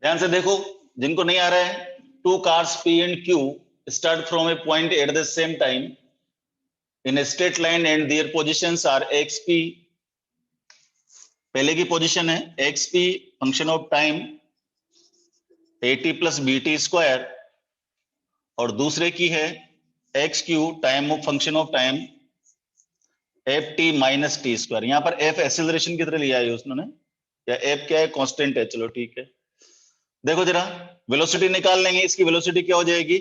ध्यान से देखो, जिनको नहीं आ रहा है, 2 cars P and Q start from a point at the same time in a straight line and their positions are xp. पहले की पोजीशन है xp function of time at plus bt square, और दूसरे की है xq time of function of time ft minus T square. यहाँ पर f acceleration की तरह लिया है उसने, या f क्या है, कांस्टेंट है। चलो ठीक है, देखो जरा वेलोसिटी निकाल लेंगे। इसकी वेलोसिटी क्या हो जाएगी,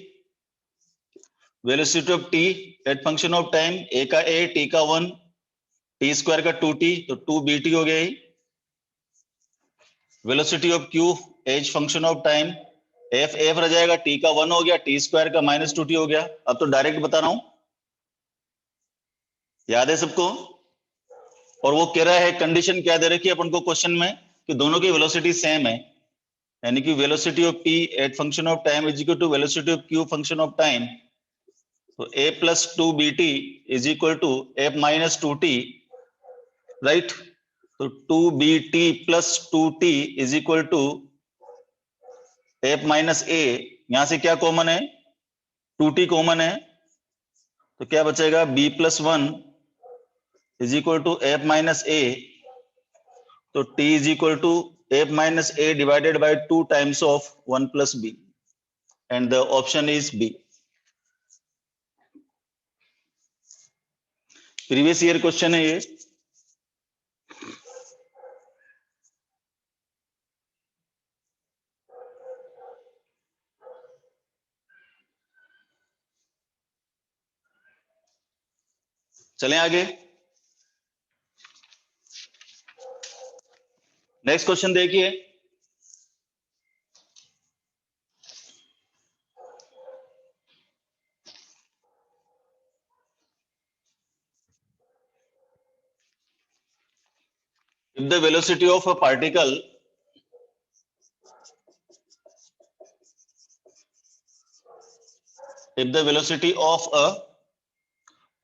velocity of T at function of time, a का a, t का 1, t स्क्वायर का 2t, तो 2bt हो गया ही। Velocity of q as function of time, f रह जाएगा, t का 1 हो गया, t स्क्वायर का माइनस 2t हो गया। अब तो डायरेक्ट बता रहा हूं, याद है सबको। और वो कह रहा है, कंडीशन क्या दे रखी है अपन को क्वेश्चन में, कि दोनों की वेलोसिटी सेम है, यानी कि velocity of t at function of time is equal to velocity of q function of time. तो a plus 2bt is equal to f minus 2t, right. तो 2bt plus 2t is equal to f minus a। यहां से क्या common है, 2t common है, तो क्या बचेगा, b plus 1 is equal to f minus a। तो t is equal to f minus a divided by 2 times of 1 plus b, and the option is b। Previous year question है ये। चलें आगे, next question देखिए। If the velocity of a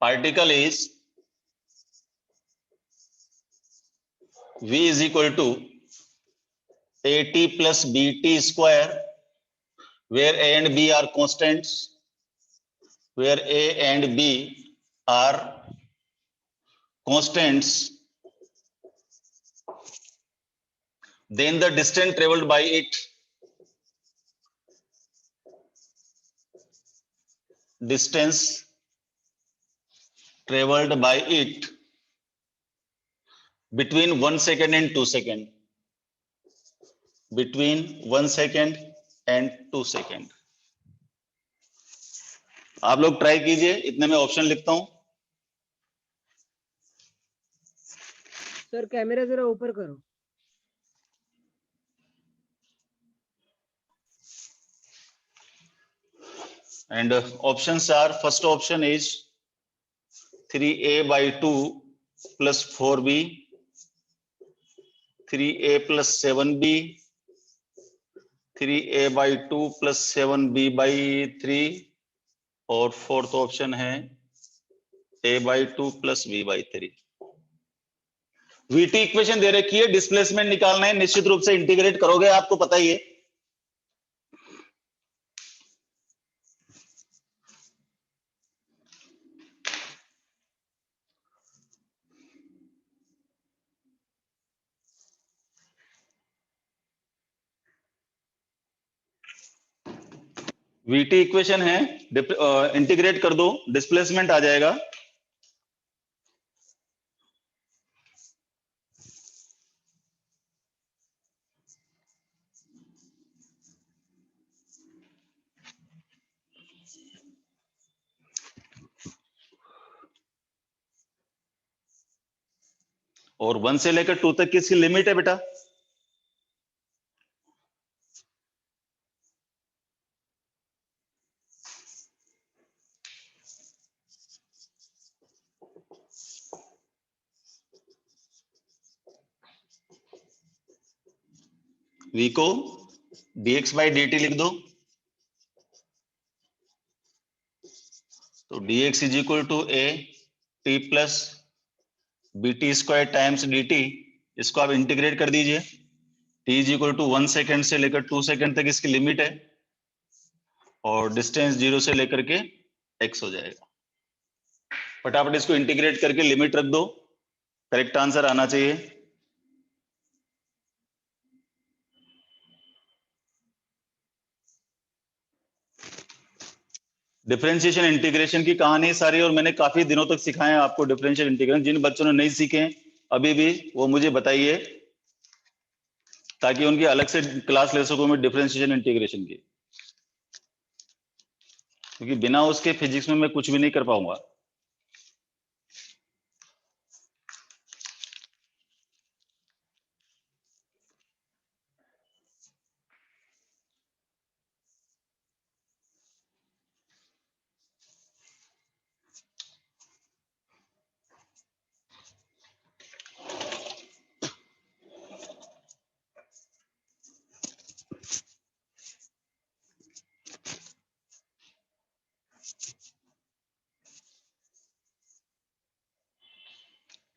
particle is v is equal to at plus bt square, where a and b are constants, then the distance traveled by it between 1 second and 2 second, between 1 second and 2 second। आप लोग try कीजिए, इतने में option लिखता हूं। Sir camera जरा ऊपर करो। And options are, first option is 3a by 2 plus 4b, 3a plus 7b, 3a by 2 plus 7b by 3, और फोर्थ ऑप्शन है a by 2 plus b by 3। vt equation दे रखी है, डिस्प्लेसमेंट निकालना है, निश्चित रूप से इंटीग्रेट करोगे, आपको पता ही है। vt इक्वेशन है, इंटीग्रेट कर दो, डिस्प्लेसमेंट आ जाएगा। और 1 से लेकर 2 तक की इसकी लिमिट है बेटा। v को dx by dt लिख दो, तो dx is equal to a t plus bt square times dt। इसको आप इंटीग्रेट कर दीजिए, t t is equal to 1 second से लेकर 2 सेकेंड तक इसकी लिमिट है, और डिस्टेंस 0 से लेकर के x हो जाएगा। फटाफट इसको इंटीग्रेट करके लिमिट रख दो, करेक्ट आंसर आना चाहिए। डिफरेंशिएशन इंटीग्रेशन की कहानी सारी, और मैंने काफी दिनों तक सिखाया है आपको डिफरेंशियल इंटीग्रेशन। जिन बच्चों ने नहीं सीखे अभी भी, वो मुझे बताइए, ताकि उनकी अलग से क्लास ले सकूं मैं डिफरेंशिएशन इंटीग्रेशन की, क्योंकि बिना उसके फिजिक्स में मैं कुछ भी नहीं कर पाऊंगा।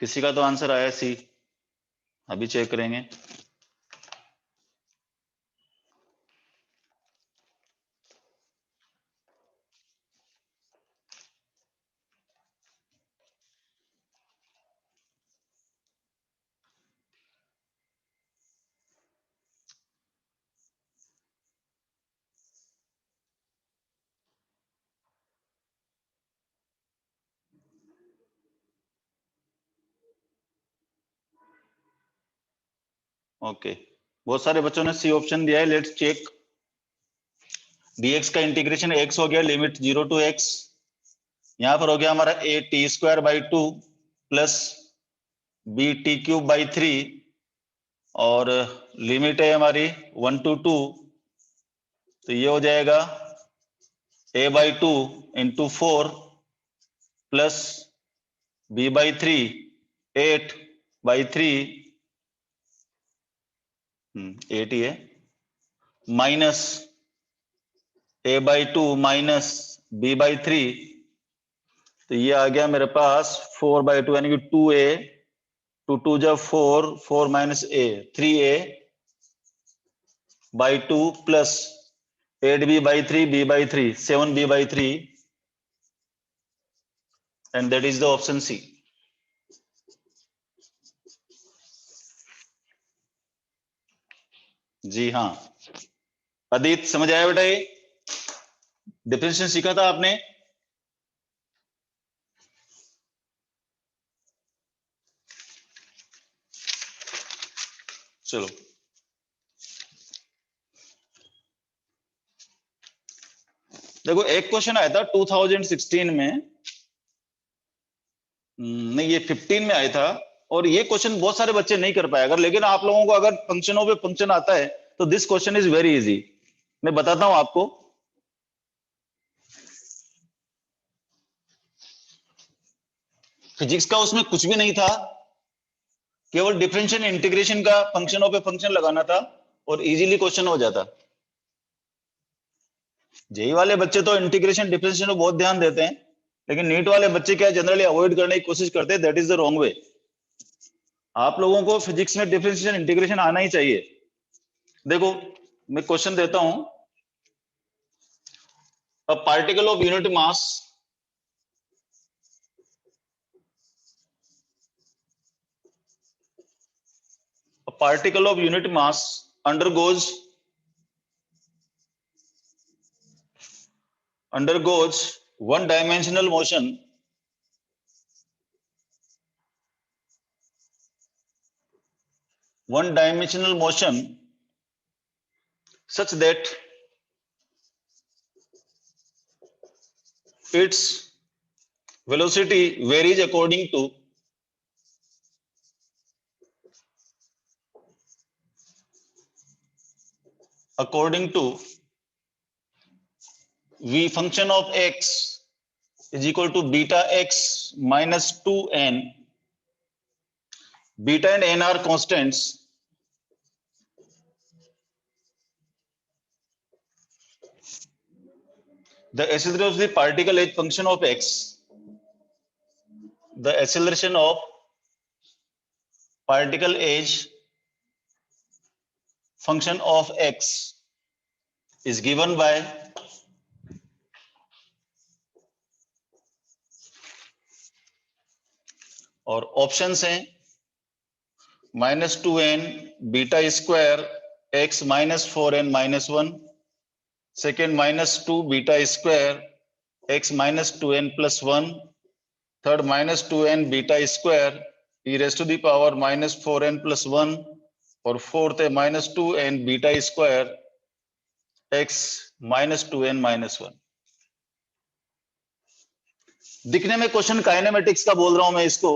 किसी का तो आंसर आया सी, अभी चेक करेंगे। ओके, बहुत सारे बच्चों ने सी ऑप्शन दिया है। Let's check. dx का इंटीग्रेशन x हो गया, लिमिट 0 टू x। यहां पर हो गया हमारा a t square by 2 plus b t cube by 3, और लिमिट है हमारी 1 टू 2, तो ये हो जाएगा a by 2 into 4 plus b by 3 8 by 3, 8 ही है, minus a by 2 minus b by 3, तो ये आ गया मेरे पास 4 बाई 2, यानी कि 2a, 2 2 जब 4, 4 minus a 3a by 2 plus 8b by 3 b by 3 7b by 3, and that is the option C. जी हाँ, अदित समझ आया बेटा? ये डिफरेंशिएशन सीखा था आपने? चलो, देखो एक क्वेश्चन आया था 2016 में, नहीं ये 15 में आया था, और ये क्वेश्चन बहुत सारे बच्चे नहीं कर पाए। अगर लेकिन आप लोगों को अगर फंक्शनों पे फंक्शन आता है तो this question is very easy. मैं बताता हूं आपको। फिजिक्स का उसमें कुछ भी नहीं था, केवल डिफरेंशियल इंटीग्रेशन का फंक्शनों पे फंक्शन लगाना था और इजीली क्वेश्चन हो जाता। जेई वाले बच्चे तो इंटीग्रेशन डिफरेंशियल में बहुत ध्यान देते हैं, लेकिन नीट वाले बच्चे क्या जनरली अवॉइड करने की कोशिश करते हैं। That is the wrong way. आप लोगों को फिजिक्स में डिफरेंशियल इंटीग्रेशन आना ही चाहिए। देखो मैं क्वेश्चन देता हूं। A particle of unit mass undergoes one dimensional motion such that its velocity varies according to v function of x is equal to beta x minus 2n. Beta and n are constants. The acceleration of the particle is function of x. The acceleration of particle age function of x is given by और options हैं -2n beta square x -4n -1, second -2 beta square x -2n +1, third -2n beta square e raised to the power -4n +1 और fourth है -2n beta square x -2n -1। दिखने में question kinematics का बोल रहा हूं मैं इसको,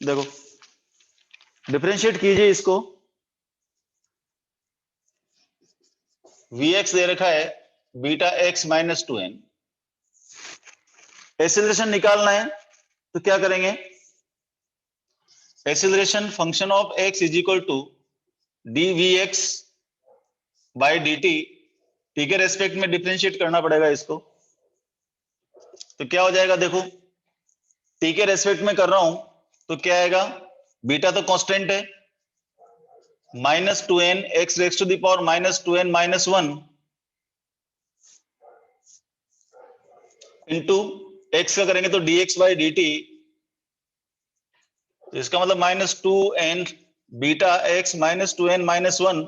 देखो डिफरेंशिएट कीजिए इसको, Vx दे रखा है बीटा x -2n, एक्सीलरेशन निकालना है तो क्या करेंगे, acceleration function of x is equal to dvx by dt, t के रेस्पेक्ट में डिफरेंशिएट करना पड़ेगा इसको, तो क्या हो जाएगा, देखो t के रेस्पेक्ट में कर रहा हूं तो क्या आएगा, बीटा तो कांस्टेंट है, -2n x raise to the power -2n -1 into x का करेंगे तो dx बाई dt, तो इसका मतलब -2n बीटा x -2n -1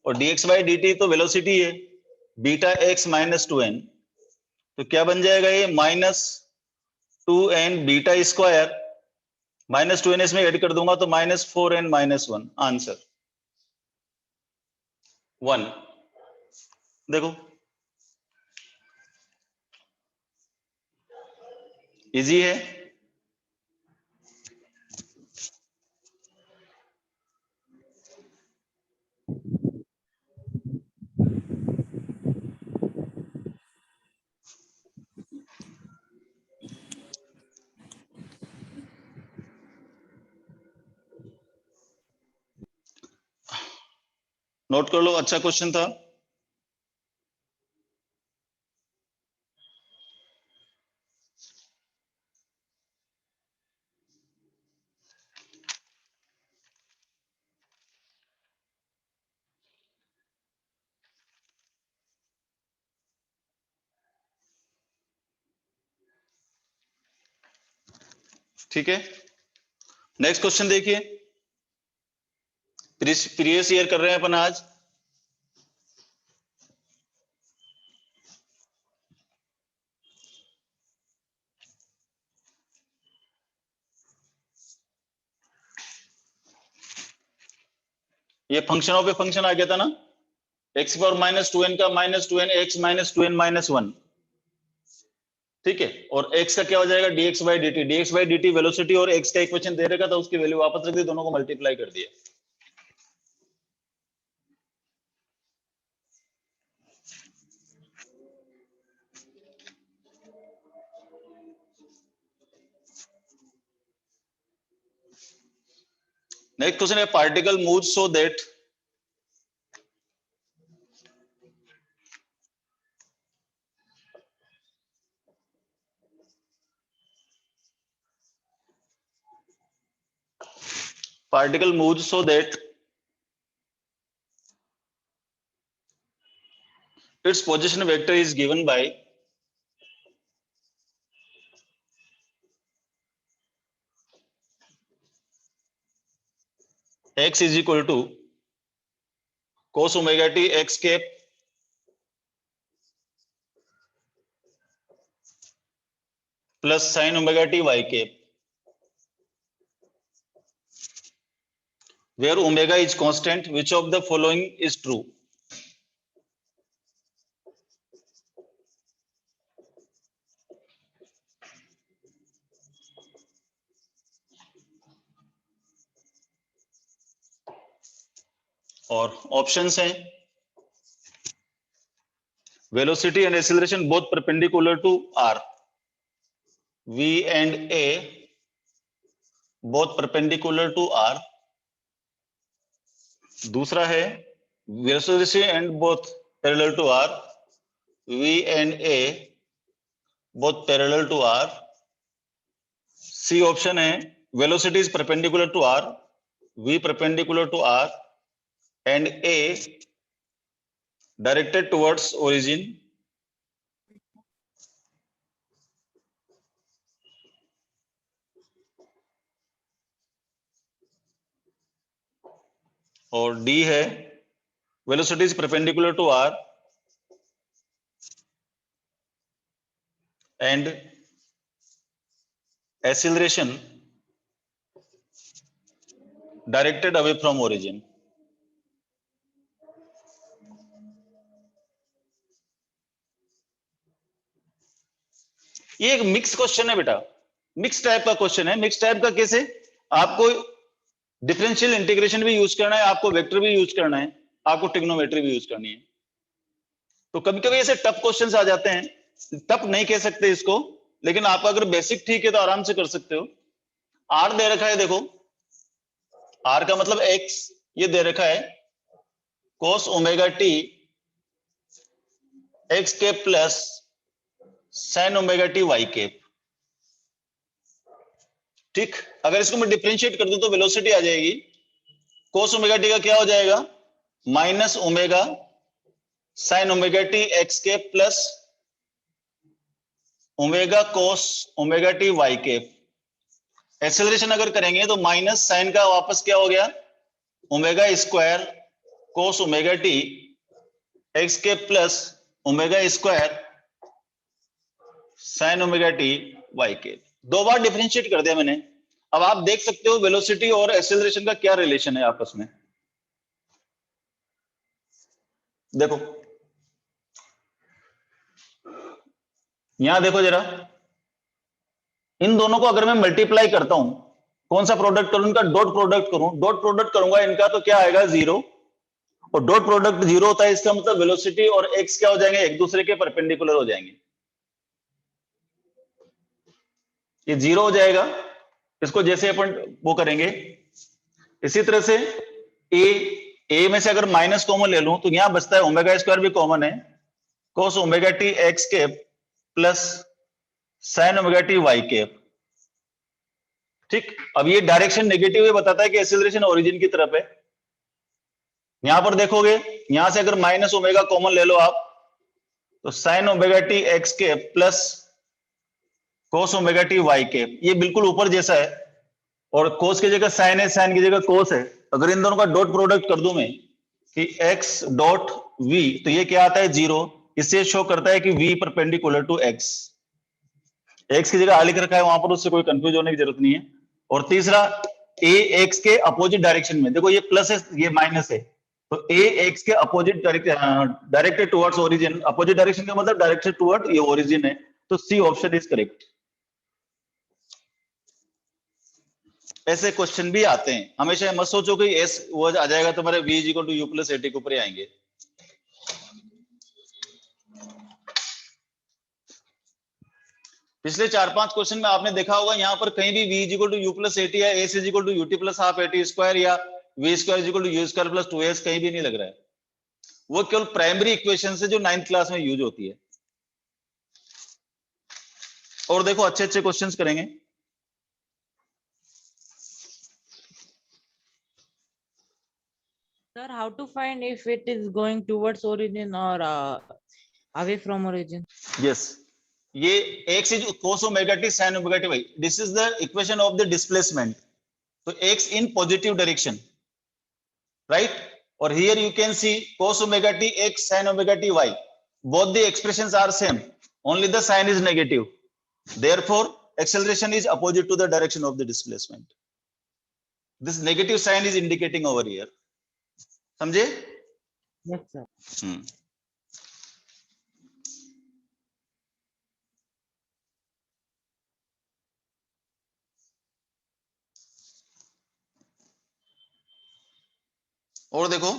और dx बाई dt तो वेलोसिटी है बीटा x -2n, तो क्या बन जाएगा ये -2n बीटा स्क्वायर, -2n इसमें ऐड कर दूंगा तो -4n -1, आंसर 1। देखो इजी है, नोट कर लो, अच्छा क्वेश्चन था। ठीक है, नेक्स्ट क्वेश्चन देखिए, प्रीवियस ईयर कर रहे हैं अपन आज। ये फंक्शन ऑफ ए फंक्शन आ गया था ना, x पावर -2n का -2n x -2n -1, ठीक है, और x का क्या हो जाएगा dx by dt, dx by dt velocity और x का इक्वेशन दे रखा था, उसकी वैल्यू वापस रख दी, दोनों को मल्टीप्लाई कर दिया। नेक्स्ट क्वेश्चन है, particle move so that particle moves so that its position vector is given by x is equal to cos omega t x cap plus sin omega t y cap, where omega is constant, which of the following is true? और options हैं, velocity and acceleration both perpendicular to r, v and a both perpendicular to r, दूसरा है velocity and both parallel to R, V and A both parallel to R. C option है velocity is perpendicular to R, V perpendicular to R and A directed towards origin. और D है velocity is perpendicular to R and acceleration directed away from origin. ये एक mix question है बेटा, mix type का question है। Mix type का कैसे? आपको डिफरेंशियल इंटीग्रेशन भी यूज करना है, आपको वेक्टर भी यूज करना है, आपको ट्रिग्नोमेट्री भी यूज करनी है। तो कभी कभी ऐसे टफ क्वेश्चंस आ जाते हैं, टफ नहीं कह सकते इसको, लेकिन आपका अगर बेसिक ठीक है तो आराम से कर सकते हो। आर दे रखा है, देखो आर का मतलब एक्स, ये दे रखा है cos omega T X cap plus sin omega T Y cap. ठीक, अगर इसको मैं डिफरेंशिएट कर दूं तो वेलोसिटी आ जाएगी, cos ओमेगा टी का क्या हो जाएगा minus omega sin omega T X cap plus omega cos omega T Y cap. Acceleration अगर करेंगे तो माइनस साइन का वापस क्या हो गया omega square cos omega T X cap plus omega square sin omega T Y cap. दो बार डिफरेंशिएट कर दिया मैंने। अब आप देख सकते हो वेलोसिटी और एक्सेलरेशन का क्या रिलेशन है आपस में। देखो यहां देखो जरा, इन दोनों को अगर मैं मल्टीप्लाई करता हूं, कौन सा प्रोडक्ट करूं, इनका डॉट प्रोडक्ट करूं, डॉट प्रोडक्ट करूंगा इनका तो क्या आएगा जीरो, और डॉट प्रोडक्ट जीरो होता है इसका मतलब वेलोसिटी और एक्स क्या हो जाएंगे एक दूसरे के परपेंडिकुलर हो जाएंगे, ये जीरो हो जाएगा। इसको जैसे अपन वो करेंगे, इसी तरह से ए में से अगर माइनस कॉमन ले लूं तो यहां बचता है ओमेगा स्क्वायर भी कॉमन है, cos omega T X cap plus sin omega T Y cap. ठीक, अब ये डायरेक्शन नेगेटिव है, बताता है कि एक्सेलरेशन ओरिजिन की तरफ है। यहां पर देखोगे, यहां से अगर माइनस ओमेगा कॉमन ले लो आप तो sin omega T X cap plus cos omega T Y cap, ये बिल्कुल ऊपर जैसा है, और cos की जगह sin है, sin की जगह cos है। अगर इन दोनों का डॉट प्रोडक्ट कर दूं मैं कि x डॉट v, तो ये क्या आता है जीरो, इससे शो करता है कि v perpendicular to x, x की जगह आ लिख रखा है वहां पर, उससे कोई कंफ्यूज होने की जरूरत नहीं है। और तीसरा a x के अपोजिट डायरेक्शन में, देखो ये प्लस है ये माइनस है, तो a x के opposite directed towards origin, opposite direction का मतलब डायरेक्टेड टुवर्ड ये ओरिजिन है, तो सी ऑप्शन इज करेक्ट। ऐसे क्वेश्चन भी आते हैं, हमेशा मत सोचो कि एस वो आ जाएगा तुम्हारे v is equal to you plus AT के ऊपर ही आएंगे। पिछले 4-5 क्वेश्चन में आपने देखा होगा यहाँ पर कहीं भी v is equal to you plus at या s is equal to ut plus half at square या v square is equal to you square plus 2s कहीं भी नहीं लग रहा है। वो केवल प्राइमरी इक्वेशन से जो 9th क्लास में यूज होती है। और देखो अच्छे अच्छे क्वेश्चंस करेंगे। Sir, how to find if it is going towards origin or away from origin? Yes, ये x is cos omega t sin omega T y, this is the equation of the displacement. तो x in positive direction, right, और here you can see cos omega t x sin omega t y, both the expressions are same, only the sign is negative, therefore acceleration is opposite to the direction of the displacement. This negative sign is indicating over here, समझे? Yes, sir. और देखो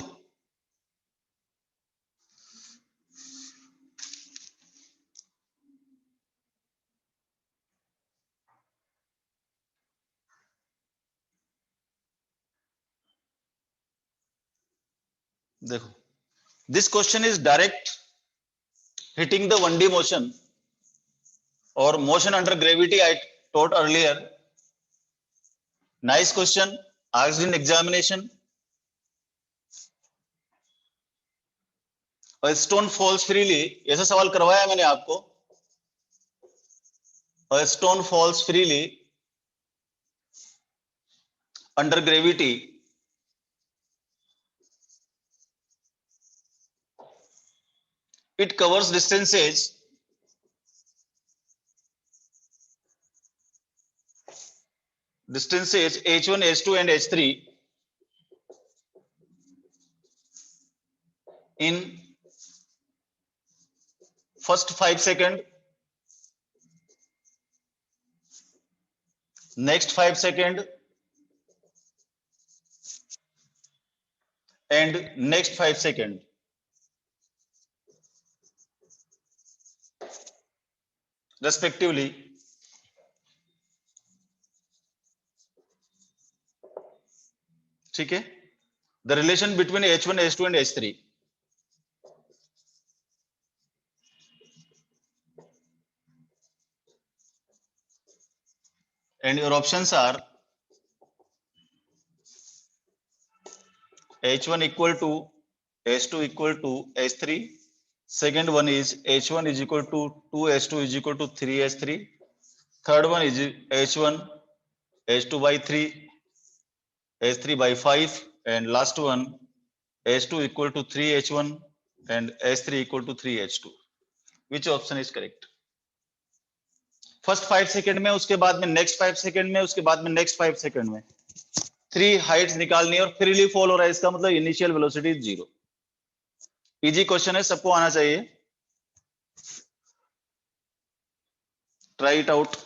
देखो This question is direct hitting the 1D motion or motion under gravity I taught earlier. Nice question asked in examination. A stone falls freely, ऐसा सवाल करवाया मैंने आपको. A stone falls freely under gravity. It covers distances h1, h2 and h3 in first 5 seconds, next 5 seconds and next 5 seconds. Respectively. ठीक है. The relation between h1, h2 and h3. And your options are h1 equal to h2 equal to h3. Second one is h1 is equal to 2h2 is equal to 3h3. Third one is h1 h2 by 3 h3 by 5 and last one h2 equal to 3h1 and h3 equal to 3h2. Which option is correct? First 5 second में, उसके बाद में next 5 second में, उसके बाद में next 5 second में 3 Heights निकालनी है और फ्रीली फॉल हो रहा है, इसका मतलब इनिशियल वेलोसिटी 0. इजी क्वेश्चन है, सबको आना चाहिए. Try it out.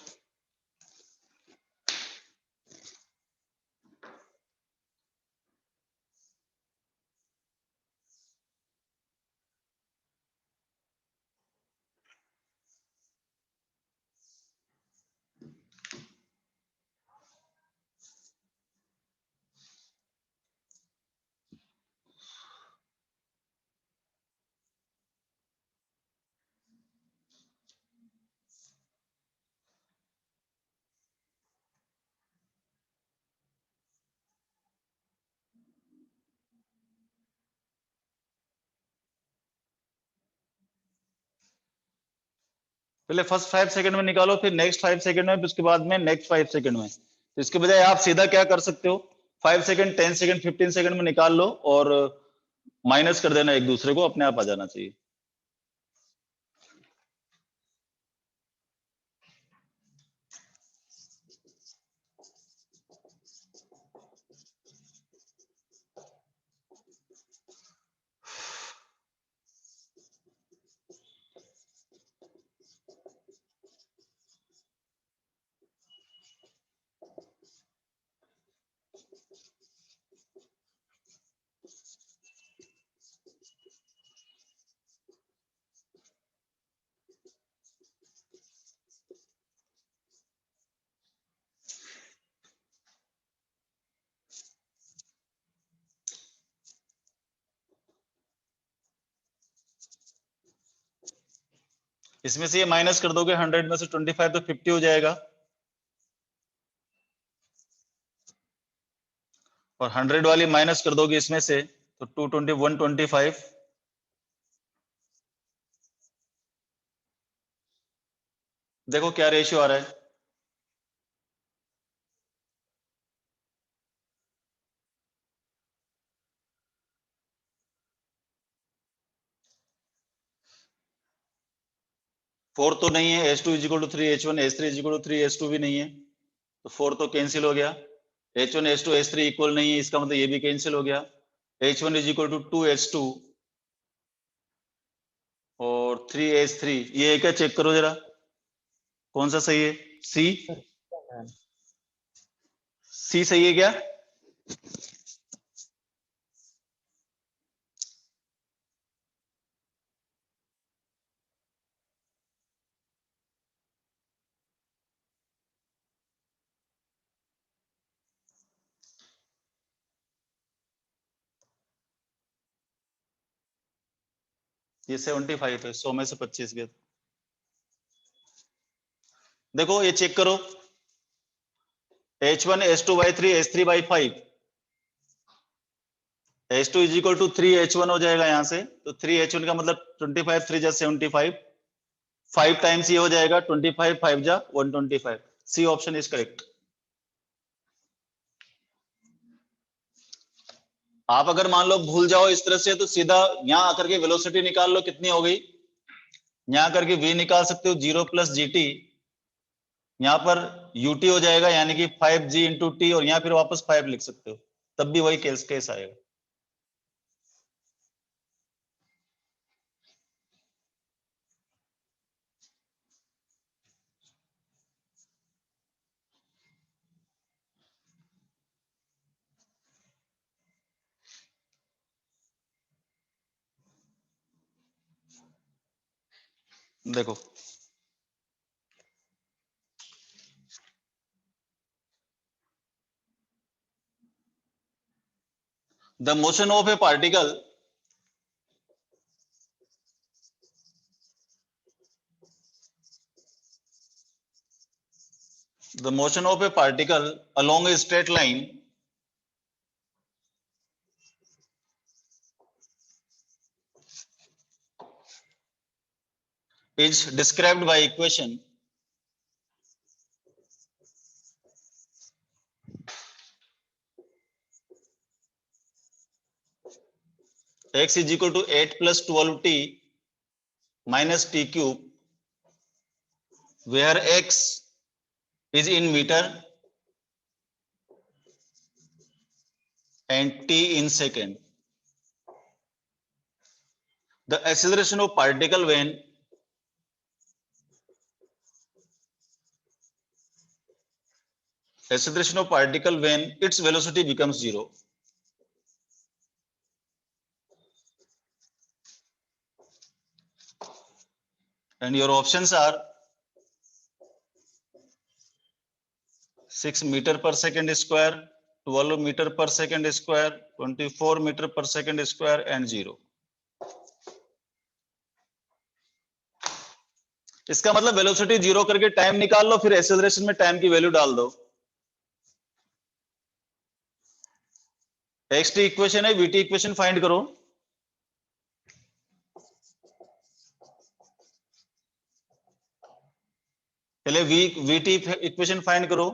पहले फर्स्ट 5 सेकंड में निकालो, फिर नेक्स्ट 5 सेकंड में, फिर उसके बाद में नेक्स्ट 5 सेकंड में. तो इसके बजाय आप सीधा क्या कर सकते हो, 5 सेकंड 10 सेकंड 15 सेकंड में निकाल लो और माइनस कर देना एक दूसरे को, अपने आप आ जाना चाहिए. इसमें से ये माइनस कर दोगे 100 में से 25 तो 50 हो जाएगा और 100 वाली माइनस कर दोगे इसमें से तो 220 125. देखो क्या रेशियो आ रहा है. फोर तो नहीं है, h2 is equal to 3h1, h3 is equal to 3h2 भी नहीं है, तो 4 तो कैंसिल हो गया. h1 h2 h3 इक्वल नहीं है, इसका मतलब ये भी कैंसिल हो गया. h1 is equal to 2h2 और 3h3, ये है क्या, चेक करो जरा कौन सा सही है. सी, सी सही है क्या? ये 75 है, 100 में से 25 गए। देखो ये चेक करो, H1 H2 by 3 H3 by 5, H2 is equal to 3 H1 हो जाएगा यहां से, तो 3 H1 का मतलब 25 3 जा 75, 5 टाइम्स ये हो जाएगा 25 5 जा 125। C option is correct. आप अगर मान लो भूल जाओ इस तरह से, तो सीधा यहां आकर के वेलोसिटी निकाल लो, कितनी हो गई। यहां करके v निकाल सकते हो 0 प्लस जी टी, यहां पर ut हो जाएगा यानी कि 5g इंटू टी, और यहां फिर वापस 5 लिख सकते हो, तब भी वही केस आएगा। देखो the motion of A particle along a straight line is described by equation x is equal to 8 plus 12t minus t cube, where x is in meter and t in second. The acceleration of particle when its velocity becomes 0. And your options are 6 meter per second square, 12 meter per second square, 24 meter per second square and 0. इसका मतलब velocity 0 करके time निकाल लो, फिर acceleration में time की value डाल दो। X T equation है, वीटी इक्वेशन फाइंड करो। पहले वीटी इक्वेशन फाइंड करो,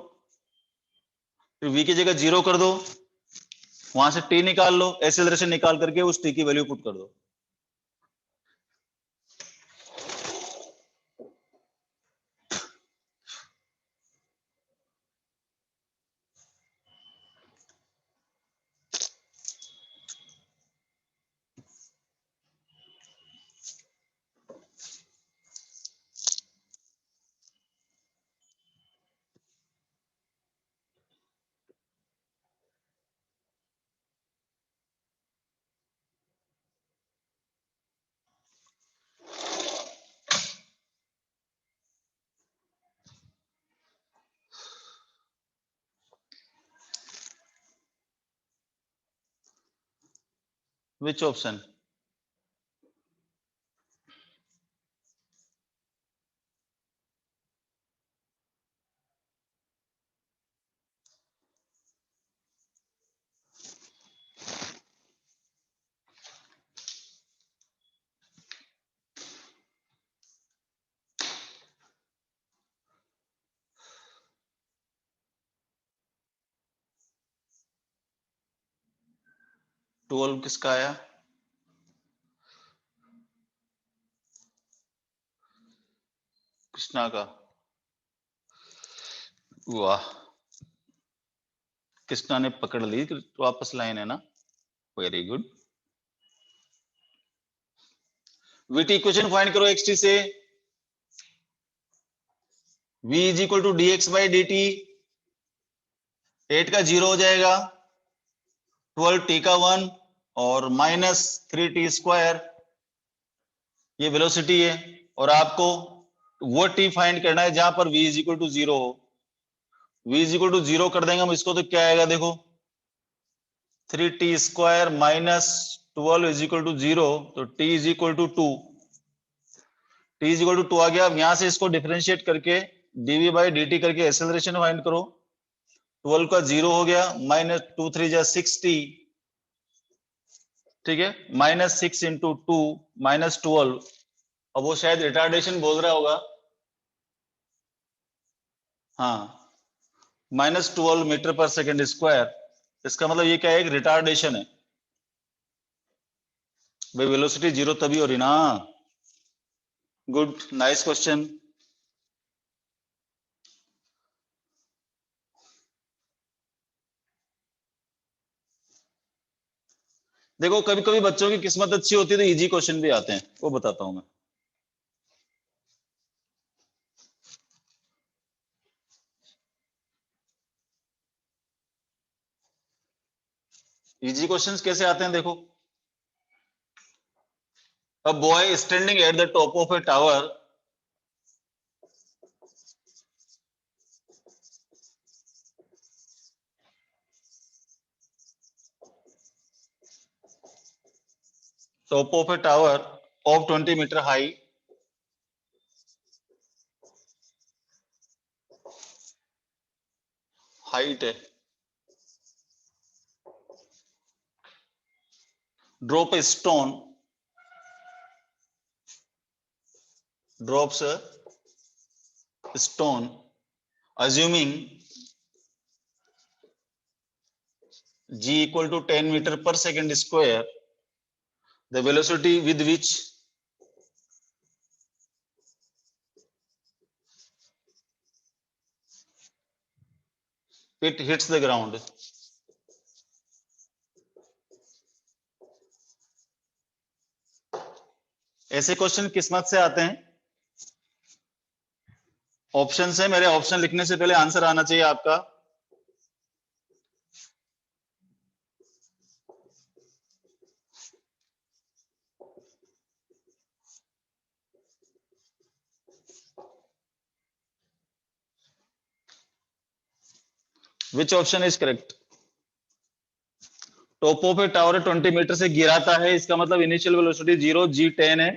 फिर वी की जगह 0 कर दो, वहां से टी निकाल लो, एक्सेलरेशन निकाल करके उस टी की वैल्यू पुट कर दो। Which option? ट्वेल्व किसका आया? कृष्णा का। वाह, कृष्णा ने पकड़ ली, वापस लाइन है ना, very good. VT equation find करो एक्स टी से। v is equal to D X by D T, 8 का 0 हो जाएगा, 12 टी का 1 और माइनस 3t स्क्वायर, ये वेलोसिटी है। और आपको वो टी फाइंड करना है जहां पर v इज इक्वल टू 0 हो। v इज इक्वल टू 0 कर देंगे हम इसको, तो क्या आएगा देखो, 3t square minus 12 is equal to 0, तो t is equal to 2, t is equal to 2 आ गया। अब यहां से इसको डिफरेंशिएट करके dv बाई dt करके एक्सेलरेशन फाइंड करो। 12 का 0 हो गया, माइनस 2 3 जा 6t, ठीक है, माइनस 6 इंटू 2 माइनस 12। अब वो शायद रिटार्डेशन बोल रहा होगा, हाँ, माइनस 12 मीटर पर सेकेंड स्क्वायर। इसका मतलब ये क्या है, एक रिटार्डेशन है भाई। वेलोसिटी जीरो तभी हो रही ना। Good, nice question. देखो कभी कभी बच्चों की किस्मत अच्छी होती है तो इजी क्वेश्चन भी आते हैं, वो बताता हूं मैं। इजी क्वेश्चंस कैसे आते हैं देखो। A boy standing at the top of a tower of 20 meter high, height है, drop a stone, drops stone, assuming g equal to 10 meter per second square, the velocity with which it hits the ground. ऐसे question किस्मत से आते हैं। Option है, मेरे option लिखने से पहले आंसर आना चाहिए आपका। Which option is correct? Top of a tower 20 meter से गिराता है, इसका मतलब इनिशियल वेलोसिटी 0, जी 10 है,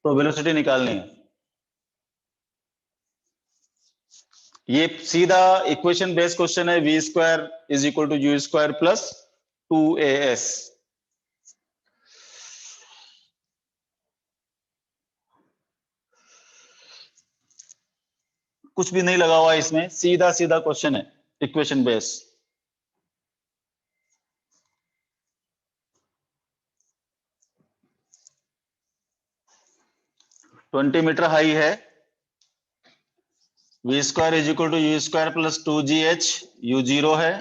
तो वेलोसिटी निकालनी है। ये सीधा इक्वेशन बेस्ड क्वेश्चन है, V square is equal to you square plus 2as। कुछ भी नहीं लगा हुआ इसमें, सीधा सीधा क्वेश्चन है, इक्वेशन बेस। 20 मीटर हाई है, V square is equal to you square plus 2gh, U 0 है,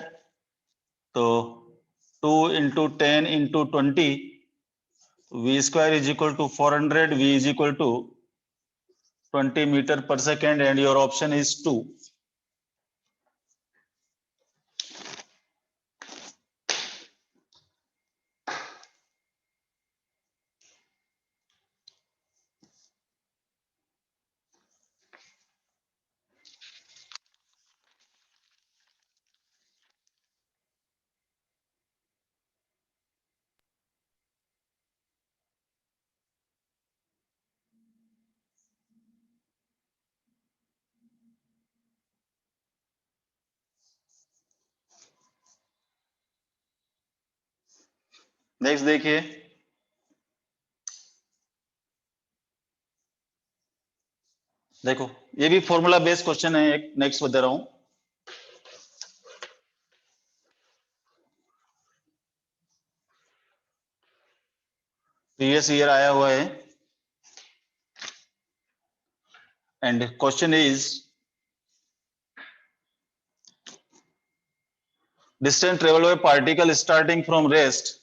तो 2 into 10 into 20, V square is equal to 400, V is equal to 20 meter per second, and your option is 2. Next देखिए, देखो ये भी formula based question है, एक next बता रहा हूं। प्रीवियस ईयर आया हुआ है, and question is distance travel by particle starting from rest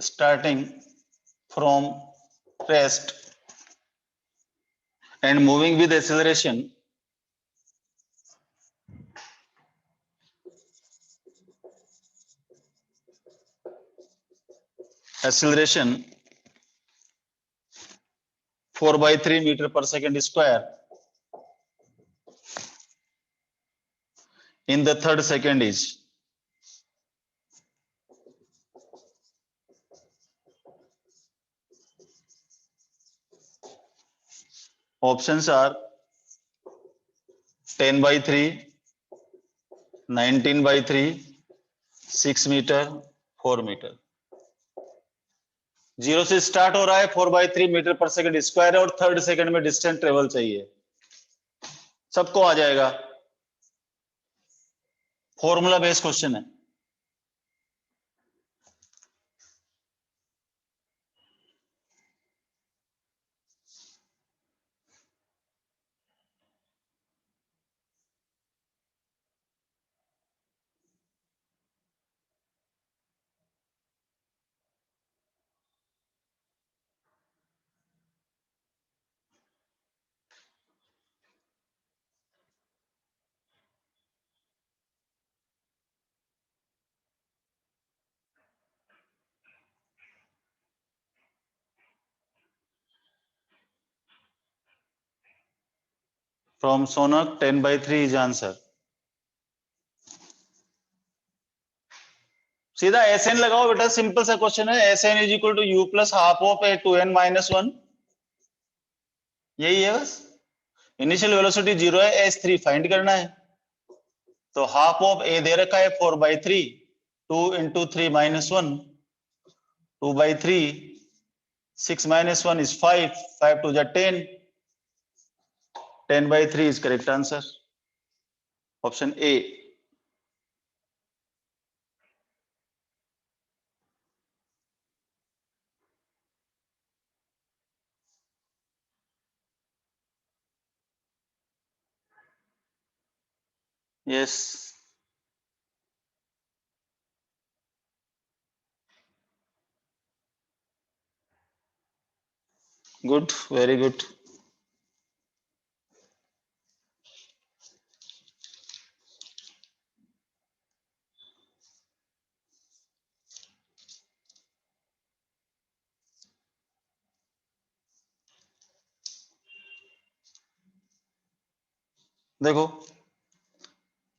starting from rest and moving with acceleration 4/3 meter per second square in the third second is options are 10/3, 19/3, 6 meter, 4 meter। 0 से start हो रहा है, 4/3 metre पर second square है और third second में distance travel चाहिए। सबको आ जाएगा, फॉर्मूला बेस्ड क्वेश्चन है। फ्रॉम सोनक 10/3 इज आंसर। सीधा एस एन लगाओ बेटा, सिंपल सा क्वेश्चन है। S N is equal to you plus half of A 2n-1, यही है बस। इनिशियल वेलोसिटी 0 है, s3 फाइंड करना है। तो हाफ ऑफ ए दे रखा है 4/3, 2 into 3-1, 2/3, 6-1 is 5, 5 to the 10, 10/3 is correct answer, option A। yes, good, very good। देखो,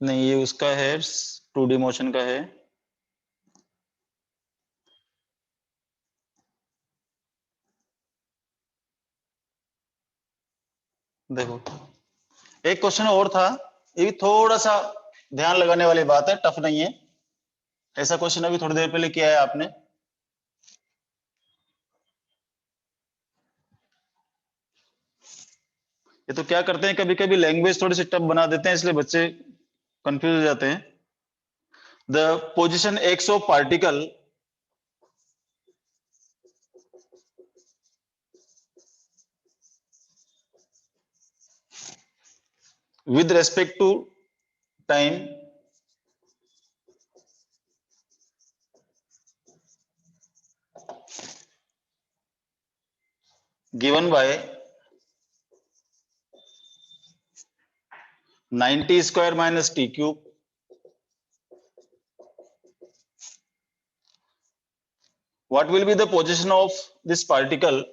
नहीं ये उसका है, 2D मोशन का है। देखो, एक क्वेश्चन और था, ये भी थोड़ा सा ध्यान लगाने वाली बात है, टफ नहीं है। ऐसा क्वेश्चन अभी थोड़ी देर पहले किया है आपने। ये तो क्या करते हैं, कभी कभी लैंग्वेज थोड़ी सी टफ बना देते हैं, इसलिए बच्चे कंफ्यूज हो जाते हैं। The position x of particle with respect to time given by 90 square minus t cube what will be the position of this particle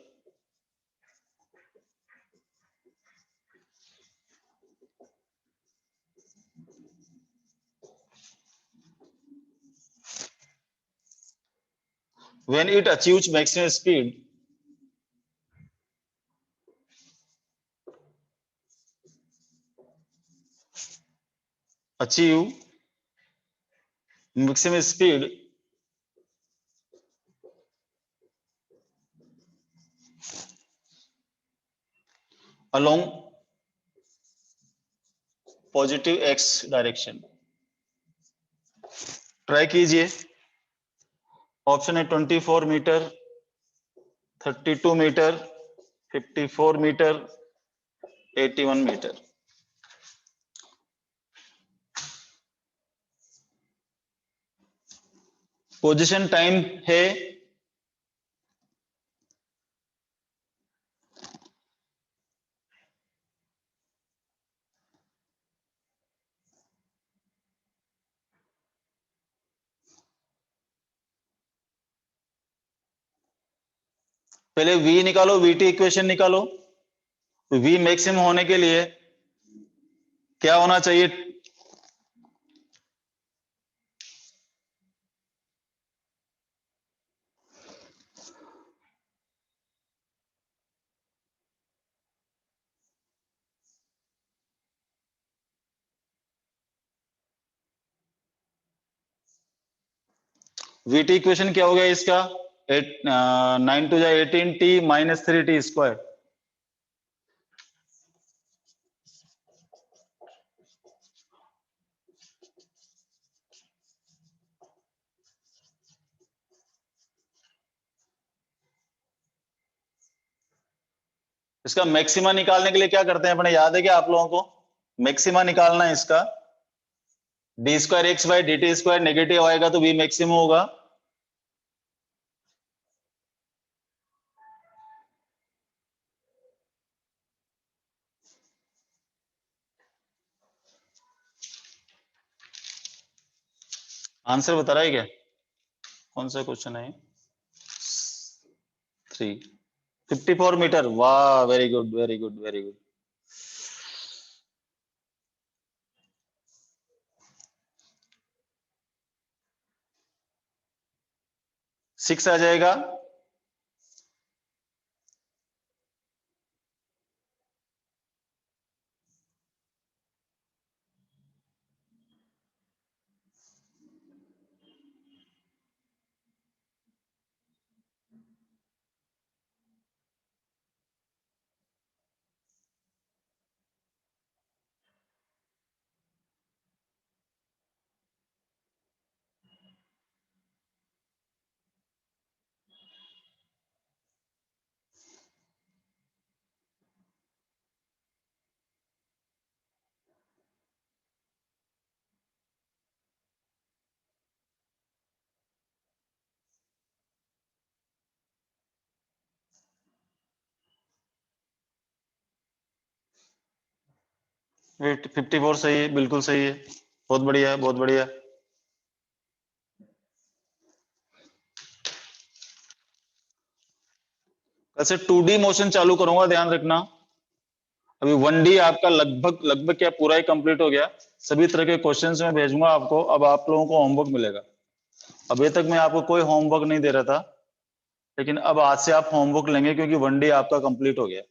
when it achieves maximum speed achieve maximum speed along positive x direction. Try कीजिए, option है 24 meter, 32 meter, 54 meter, 81 meter. Position time है पहले v निकालो, vt equation निकालो। तो v maximum होने के लिए क्या होना चाहिए? vt इक्वेशन क्या हो गया इसका? 9 to 18t minus 3t square. इसका मैक्सिमा निकालने के लिए क्या करते हैं अपने, याद है क्या आप लोगों को? मैक्सिमा निकालना है इसका। D square x by D T square negative आएगा तो v मैक्सिमम होगा। आंसर बता रहा है क्या? कौन सा क्वेश्चन है? 354 मीटर। वाह, very good very good very good. 6 आ जाएगा। वेट 54 सही है, बिल्कुल सही है। बहुत बढ़िया है, बहुत बढ़िया। वैसे 2D मोशन चालू करूंगा, ध्यान रखना। अभी 1D आपका लगभग लगभग क्या पूरा ही कंप्लीट हो गया। सभी तरह के क्वेश्चंस मैं भेजूंगा आपको। अब आप लोगों को होमवर्क मिलेगा। अभी तक मैं आपको कोई होमवर्क नहीं दे रहा था, लेकिन अब आज से आप होमवर्क लेंगे क्योंकि 1D आपका कंप्लीट हो गया।